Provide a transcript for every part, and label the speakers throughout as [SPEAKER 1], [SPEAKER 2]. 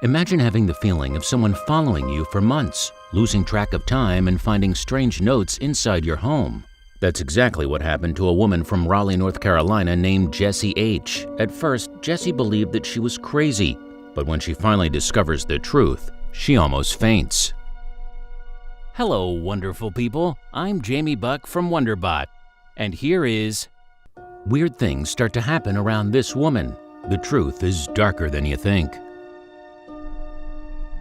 [SPEAKER 1] Imagine having the feeling of someone following you for months, losing track of time and finding strange notes inside your home. That's exactly what happened to a woman from Raleigh, North Carolina named Jessie H. At first, Jessie believed that she was crazy, but when she finally discovers the truth, she almost faints. Hello, wonderful people. I'm Jamie Buck from WonderBot, and here is... Weird things start to happen around this woman. The truth is darker than you think.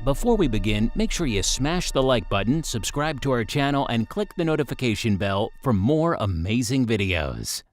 [SPEAKER 1] Before we begin, make sure you smash the like button, subscribe to our channel, and click the notification bell for more amazing videos.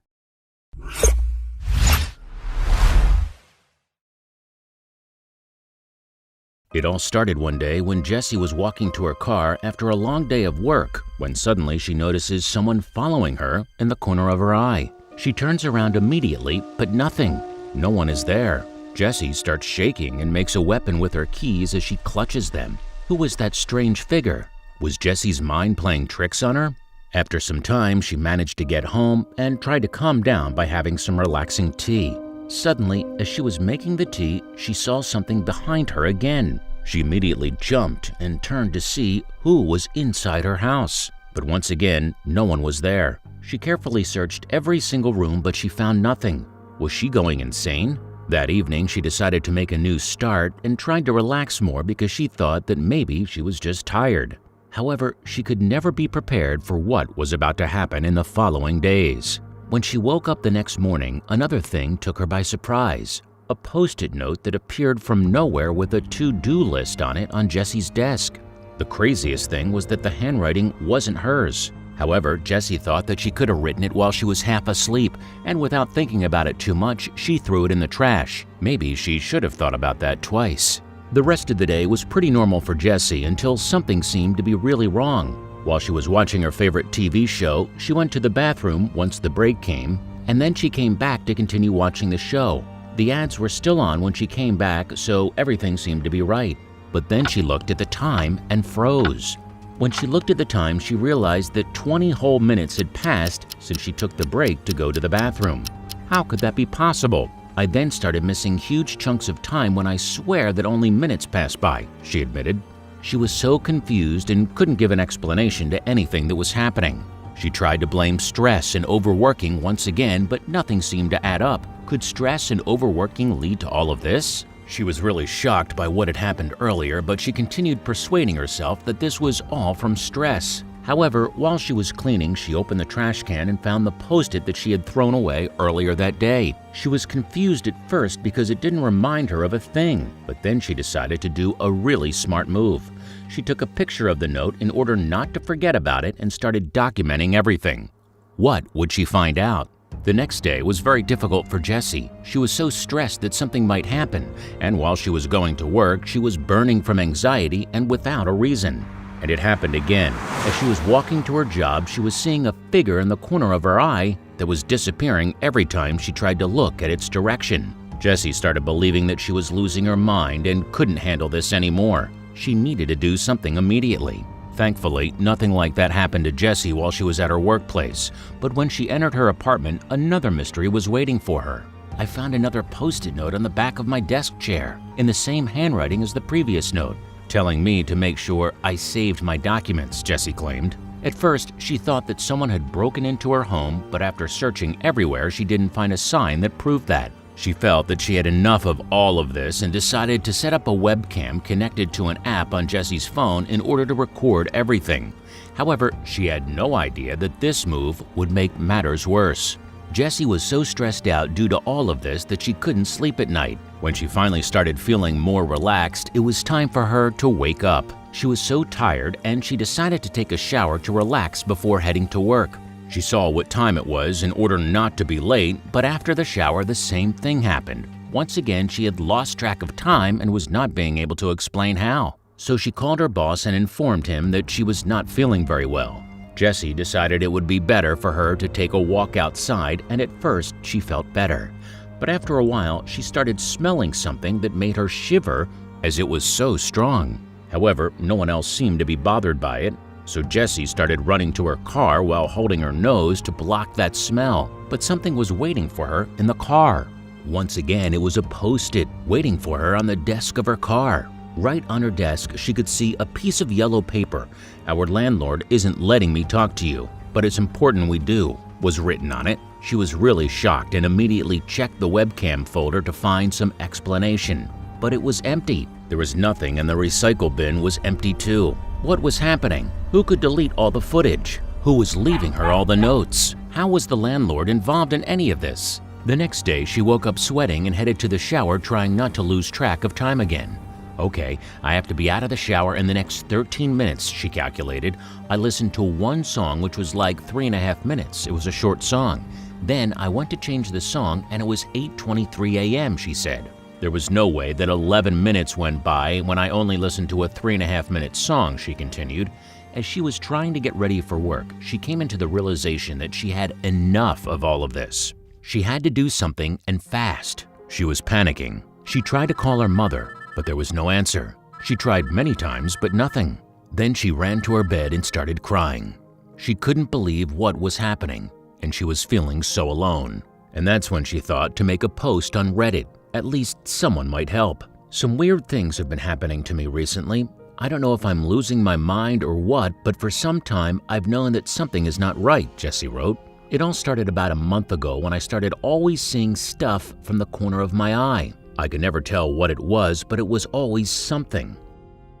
[SPEAKER 1] It all started one day when Jessie was walking to her car after a long day of work, when suddenly she notices someone following her in the corner of her eye. She turns around immediately, but nothing. No one is there. Jessie starts shaking and makes a weapon with her keys as she clutches them. Who was that strange figure? Was Jessie's mind playing tricks on her? After some time, she managed to get home and tried to calm down by having some relaxing tea. Suddenly, as she was making the tea, she saw something behind her again. She immediately jumped and turned to see who was inside her house. But once again, no one was there. She carefully searched every single room, but she found nothing. Was she going insane? That evening, she decided to make a new start and tried to relax more because she thought that maybe she was just tired. However, she could never be prepared for what was about to happen in the following days. When she woke up the next morning, another thing took her by surprise. A post-it note that appeared from nowhere with a to-do list on it on Jessie's desk. The craziest thing was that the handwriting wasn't hers. However, Jessie thought that she could have written it while she was half asleep, and without thinking about it too much, she threw it in the trash. Maybe she should have thought about that twice. The rest of the day was pretty normal for Jessie until something seemed to be really wrong. While she was watching her favorite TV show, she went to the bathroom once the break came, and then she came back to continue watching the show. The ads were still on when she came back, so everything seemed to be right. But then she looked at the time and froze. When she looked at the time, she realized that 20 whole minutes had passed since she took the break to go to the bathroom. How could that be possible? I then started missing huge chunks of time when I swear that only minutes passed by, she admitted. She was so confused and couldn't give an explanation to anything that was happening. She tried to blame stress and overworking once again, but nothing seemed to add up. Could stress and overworking lead to all of this? She was really shocked by what had happened earlier, but she continued persuading herself that this was all from stress. However, while she was cleaning, she opened the trash can and found the post-it that she had thrown away earlier that day. She was confused at first because it didn't remind her of a thing, but then she decided to do a really smart move. She took a picture of the note in order not to forget about it and started documenting everything. What would she find out? The next day was very difficult for Jessie. She was so stressed that something might happen, and while she was going to work, she was burning from anxiety and without a reason. And it happened again. As she was walking to her job, she was seeing a figure in the corner of her eye that was disappearing every time she tried to look at its direction. Jessie started believing that she was losing her mind and couldn't handle this anymore. She needed to do something immediately. Thankfully, nothing like that happened to Jessie while she was at her workplace, but when she entered her apartment, another mystery was waiting for her. I found another post-it note on the back of my desk chair, in the same handwriting as the previous note, telling me to make sure I saved my documents, Jessie claimed. At first, she thought that someone had broken into her home, but after searching everywhere, she didn't find a sign that proved that. She felt that she had enough of all of this and decided to set up a webcam connected to an app on Jessie's phone in order to record everything. However, she had no idea that this move would make matters worse. Jessie was so stressed out due to all of this that she couldn't sleep at night. When she finally started feeling more relaxed, it was time for her to wake up. She was so tired and she decided to take a shower to relax before heading to work. She saw what time it was in order not to be late, but after the shower, the same thing happened. Once again, she had lost track of time and was not being able to explain how. So she called her boss and informed him that she was not feeling very well. Jessie decided it would be better for her to take a walk outside, and at first she felt better. But after a while, she started smelling something that made her shiver as it was so strong. However, no one else seemed to be bothered by it. So Jessie started running to her car while holding her nose to block that smell, but something was waiting for her in the car. Once again, it was a Post-it waiting for her on the desk of her car. Right on her desk, she could see a piece of yellow paper. "Our landlord isn't letting me talk to you, but it's important we do," was written on it. She was really shocked and immediately checked the webcam folder to find some explanation. But it was empty. There was nothing, and the recycle bin was empty too. What was happening? Who could delete all the footage? Who was leaving her all the notes? How was the landlord involved in any of this? The next day, she woke up sweating and headed to the shower, trying not to lose track of time again. "Okay, I have to be out of the shower in the next 13 minutes, she calculated. I listened to one song which was like 3.5 minutes. It was a short song. Then I went to change the song and it was 8:23 a.m., she said. There was no way that 11 minutes went by when I only listened to a 3.5-minute song, she continued. As she was trying to get ready for work, she came into the realization that she had enough of all of this. She had to do something, and fast. She was panicking. She tried to call her mother, but there was no answer. She tried many times, but nothing. Then she ran to her bed and started crying. She couldn't believe what was happening, and she was feeling so alone. And that's when she thought to make a post on Reddit. At least someone might help. "Some weird things have been happening to me recently. I don't know if I'm losing my mind or what, but for some time I've known that something is not right," Jessie wrote. "It all started about a month ago when I started always seeing stuff from the corner of my eye. I could never tell what it was, but it was always something.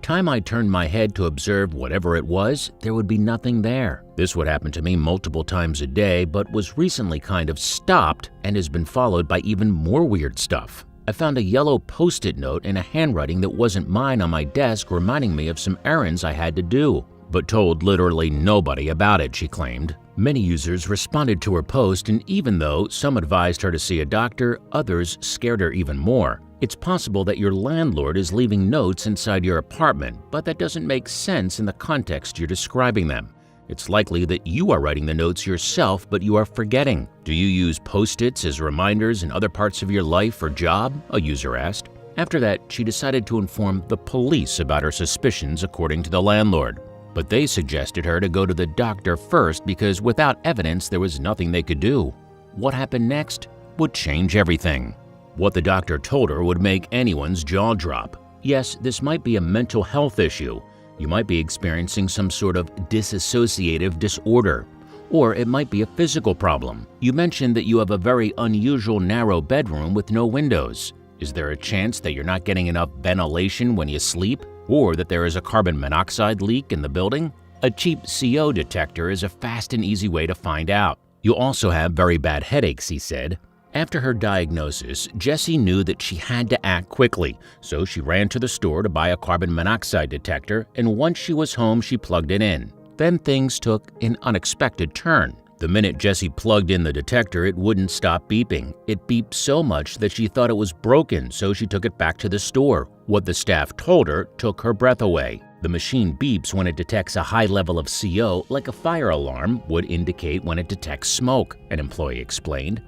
[SPEAKER 1] Time I turned my head to observe whatever it was, there would be nothing there. This would happen to me multiple times a day, but was recently kind of stopped and has been followed by even more weird stuff. I found a yellow Post-it note in a handwriting that wasn't mine on my desk, reminding me of some errands I had to do, but told literally nobody about it," she claimed. Many users responded to her post, and even though some advised her to see a doctor, others scared her even more. "It's possible that your landlord is leaving notes inside your apartment, but that doesn't make sense in the context you're describing them. It's likely that you are writing the notes yourself, but you are forgetting. Do you use Post-its as reminders in other parts of your life or job?" a user asked. After that, she decided to inform the police about her suspicions, according to the landlord. But they suggested her to go to the doctor first because without evidence there was nothing they could do. What happened next would change everything. What the doctor told her would make anyone's jaw drop. Yes, this might be a mental health issue. You might be experiencing some sort of dissociative disorder. Or it might be a physical problem. You mentioned that you have a very unusual narrow bedroom with no windows. Is there a chance that you're not getting enough ventilation when you sleep? Or that there is a carbon monoxide leak in the building? A cheap CO detector is a fast and easy way to find out. You also have very bad headaches, he said. After her diagnosis, Jessie knew that she had to act quickly, so she ran to the store to buy a carbon monoxide detector, and once she was home, she plugged it in. Then things took an unexpected turn. The minute Jessie plugged in the detector, it wouldn't stop beeping. It beeped so much that she thought it was broken, so she took it back to the store. What the staff told her took her breath away. The machine beeps when it detects a high level of CO, like a fire alarm would indicate when it detects smoke, an employee explained.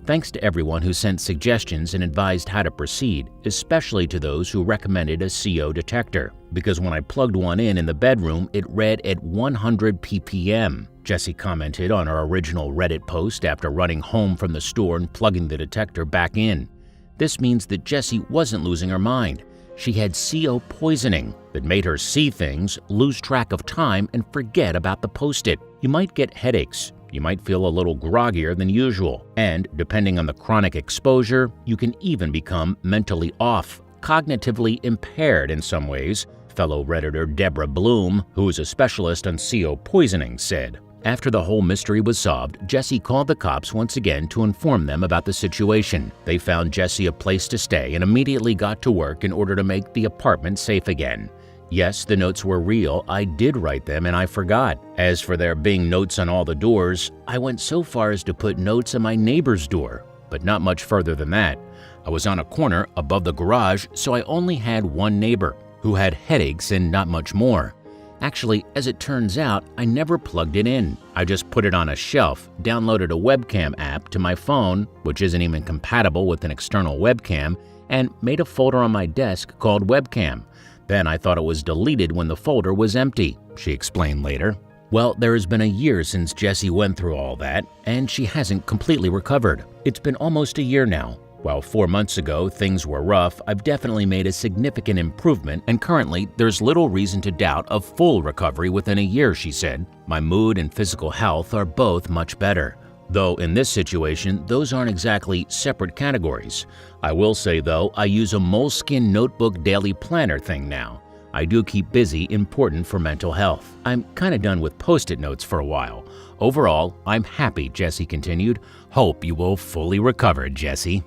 [SPEAKER 1] Thanks to everyone who sent suggestions and advised how to proceed, especially to those who recommended a CO detector. Because when I plugged one in the bedroom, it read at 100 ppm. Jessie commented on her original Reddit post after running home from the store and plugging the detector back in. This means that Jessie wasn't losing her mind. She had CO poisoning that made her see things, lose track of time, and forget about the Post-it. You might get headaches. You might feel a little groggier than usual, and depending on the chronic exposure, you can even become mentally off, cognitively impaired in some ways, fellow Redditor Deborah Bloom, who is a specialist on CO poisoning, said. After the whole mystery was solved, Jessie called the cops once again to inform them about the situation. They found Jessie a place to stay and immediately got to work in order to make the apartment safe again. Yes, the notes were real. I did write them and I forgot. As for there being notes on all the doors, I went so far as to put notes on my neighbor's door, but not much further than that. I was on a corner above the garage, so I only had one neighbor, who had headaches and not much more. Actually, as it turns out, I never plugged it in. I just put it on a shelf, downloaded a webcam app to my phone, which isn't even compatible with an external webcam, and made a folder on my desk called Webcam. Then I thought it was deleted when the folder was empty, she explained later. Well, there has been a year since Jessie went through all that, and she hasn't completely recovered. It's been almost a year now. While 4 months ago things were rough, I've definitely made a significant improvement, and currently there's little reason to doubt a full recovery within a year, she said. My mood and physical health are both much better. Though in this situation, those aren't exactly separate categories. I will say though, I use a Moleskine notebook daily planner thing now. I do keep busy, important for mental health. I'm kinda done with Post-it notes for a while. Overall, I'm happy, Jessie continued. Hope you will fully recover, Jessie.